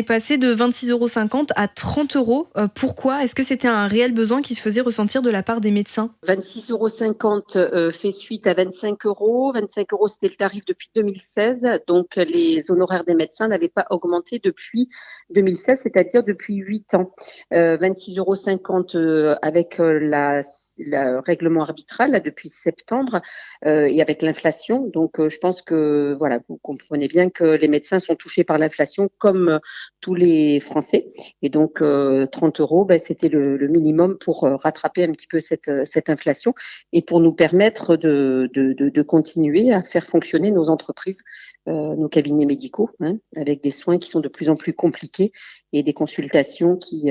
est passé de 26,50 € à 30 €. Pourquoi ? Est-ce que c'était un réel besoin qui se faisait ressentir de la part des médecins ? 26,50 € fait suite à 25 €. 25 €, c'était le tarif depuis 2016. Donc, les honoraires des médecins n'avaient pas augmenté depuis 2016, c'est-à-dire depuis 8 ans. 26,50 € avec le règlement arbitral là, depuis septembre et avec l'inflation. Donc, je pense que voilà, vous comprenez bien que les médecins sont touchés par l'inflation comme tous les Français. Et donc, 30 €, c'était le minimum pour rattraper un petit peu cette inflation et pour nous permettre de continuer à faire fonctionner nos entreprises, nos cabinets médicaux, avec des soins qui sont de plus en plus compliqués et des consultations qui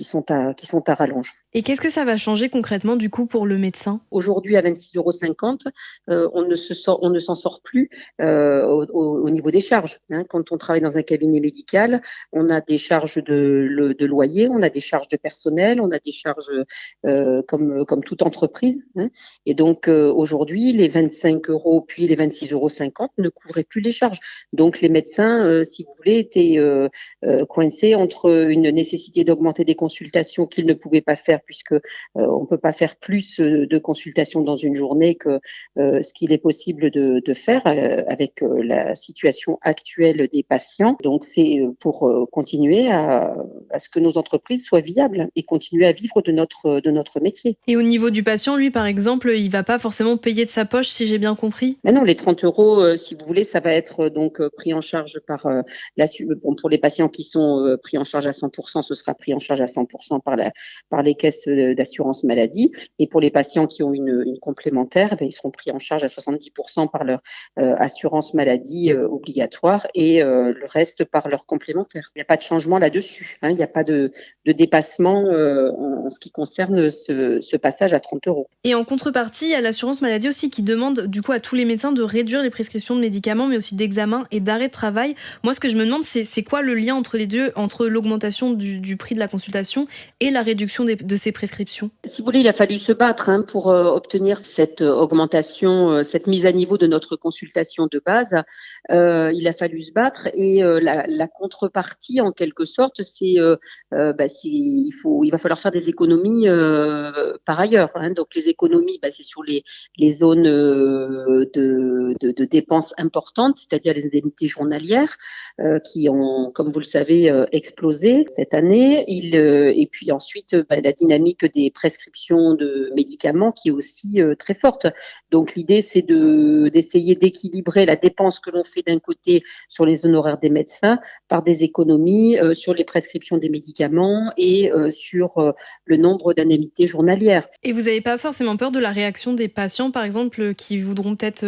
sont à rallonge. Et qu'est-ce que ça va changer concrètement du coup pour le médecin ? Aujourd'hui, à 26,50 €, on ne s'en sort plus au niveau des charges. Quand on travaille dans un cabinet médical, on a des charges de loyer, on a des charges de personnel, on a des charges comme toute entreprise. Et donc, aujourd'hui, les 25 € puis les 26,50 € ne couvraient plus les charges. Donc, les médecins, si vous voulez, étaient coincés entre une nécessité d'augmenter des consultations qu'ils ne pouvaient pas faire puisque on ne peut pas faire plus de consultations dans une journée que ce qu'il est possible de faire avec la situation actuelle des patients. Donc, c'est pour continuer à ce que nos entreprises soient viables et continuer à vivre de notre métier. Et au niveau du patient, lui, par exemple, il va pas forcément payer de sa poche, si j'ai bien compris ? Mais non, les 30 €, si vous voulez, ça va être donc pris en charge par pour les patients qui sont pris en charge à 100%, ce sera pris en charge à 100% par les caisses d'assurance maladie. Et pour les patients qui ont une complémentaire, ils seront pris en charge à 70% par leur assurance maladie obligatoire et le reste par leur complémentaire. Il n'y a pas de changement là-dessus. Il n'y a pas de dépassement en ce qui concerne ce passage à 30 €. Et en contrepartie, il y a l'assurance maladie aussi qui demande du coup à tous les médecins de réduire les prescriptions de médicaments, mais aussi d'examens et d'arrêt de travail. Moi, ce que je me demande, c'est quoi le lien entre les deux, entre l'augmentation du prix de la consultation et la réduction de ces prescriptions ? Si vous voulez, il a fallu se battre pour obtenir cette augmentation, cette mise à niveau de notre consultation de base. Il a fallu se battre et la contrepartie, en quelque sorte, il va falloir faire des économies par ailleurs. Donc les économies, c'est sur les zones de dépenses importantes, c'est-à-dire les indemnités journalières qui ont, comme vous le savez, explosé cette année. Et puis ensuite, la dynamique des prescriptions de médicaments qui est aussi très forte. Donc l'idée, c'est d'essayer d'équilibrer la dépense que l'on fait d'un côté sur les honoraires des médecins par des économies sur les prescriptions des médicaments et sur le nombre d'indemnités journalières. Et vous n'avez pas forcément peur de la réaction des patients, par exemple, qui voudront peut-être...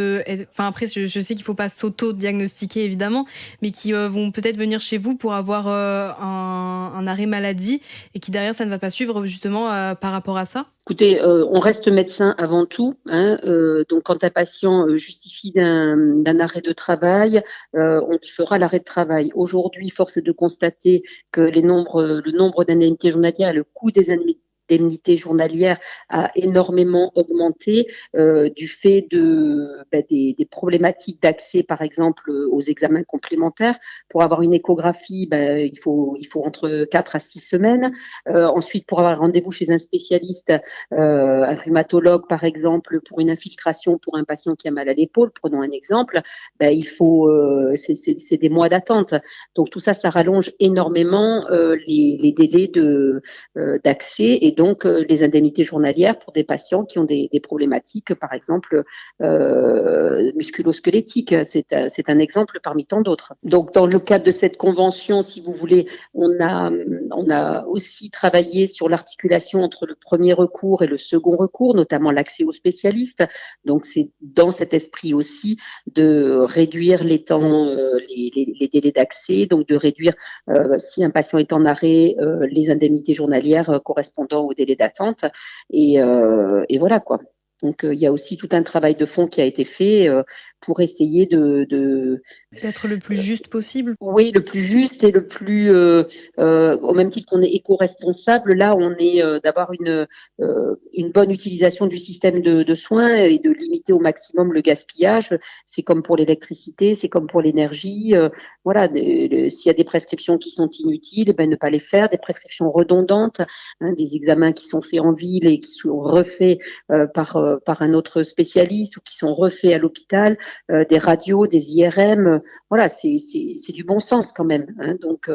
après, je sais qu'il ne faut pas s'auto-diagnostiquer, évidemment, mais qui vont peut-être venir chez vous pour avoir un arrêt maladie et qui, derrière, ça ne va pas suivre, justement, par rapport à ça ? Écoutez, on reste médecin avant tout. Donc, quand un patient justifie d'un arrêt de travail, on lui fera l'arrêt de travail. Aujourd'hui, force est de constater que le nombre d'indemnités journalières, le coût des indemnités journalières a énormément augmenté du fait des problématiques d'accès, par exemple, aux examens complémentaires. Pour avoir une échographie, il faut entre 4 à 6 semaines. Ensuite, pour avoir un rendez-vous chez un spécialiste, un rhumatologue, par exemple, pour une infiltration pour un patient qui a mal à l'épaule, prenons un exemple, il faut, c'est des mois d'attente. Donc tout ça, ça rallonge énormément les délais d'accès et donc les indemnités journalières pour des patients qui ont des problématiques, par exemple, musculo-squelettiques. C'est un exemple parmi tant d'autres. Donc dans le cadre de cette convention, si vous voulez, on a aussi travaillé sur l'articulation entre le premier recours et le second recours, notamment l'accès aux spécialistes. Donc c'est dans cet esprit aussi de réduire les temps, les délais d'accès, donc de réduire, si un patient est en arrêt, les indemnités journalières correspondant au délai d'attente. Et voilà quoi. Donc, il y a aussi tout un travail de fond qui a été fait pour essayer D'être le plus juste possible. oui, le plus juste et le plus, au même titre qu'on est éco-responsable, là, on est d'avoir une bonne utilisation du système de soins et de limiter au maximum le gaspillage. C'est comme pour l'électricité, c'est comme pour l'énergie. Voilà, s'il y a des prescriptions qui sont inutiles, eh ben, ne pas les faire, des prescriptions redondantes, hein, des examens qui sont faits en ville et qui sont refaits par un autre spécialiste ou qui sont refaits à l'hôpital, des radios, des IRM. Voilà, c'est du bon sens quand même. Hein. Donc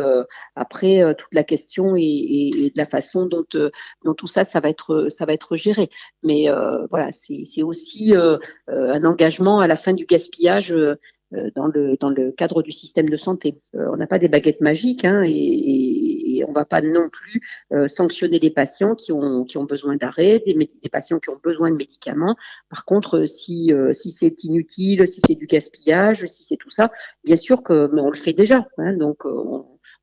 après, toute la question est de la façon dont tout ça, ça va être géré. Mais voilà, c'est aussi un engagement à la fin du gaspillage. Dans le cadre du système de santé. On n'a pas des baguettes magiques, hein, et on ne va pas non plus sanctionner les patients qui ont besoin d'arrêt, des patients qui ont besoin de médicaments. Par contre, si c'est inutile, si c'est du gaspillage, si c'est tout ça, bien sûr que mais on le fait déjà. Hein, donc,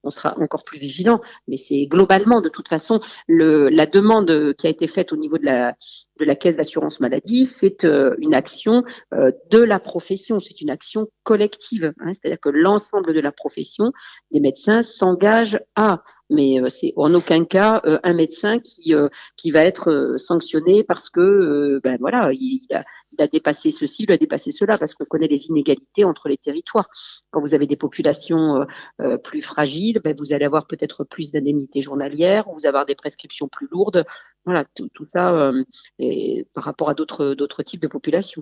on sera encore plus vigilant. Mais c'est globalement, de toute façon, la demande qui a été faite au niveau de la caisse d'assurance maladie, c'est une action de la profession, c'est une action collective. Hein, c'est-à-dire que l'ensemble de la profession des médecins s'engage à, mais c'est en aucun cas un médecin qui va être sanctionné parce que ben voilà, il a dépassé ceci, il a dépassé cela, parce qu'on connaît les inégalités entre les territoires. Quand vous avez des populations plus fragiles, ben vous allez avoir peut-être plus d'indemnités journalières, vous allez avoir des prescriptions plus lourdes. Voilà, tout ça par rapport à d'autres types de populations.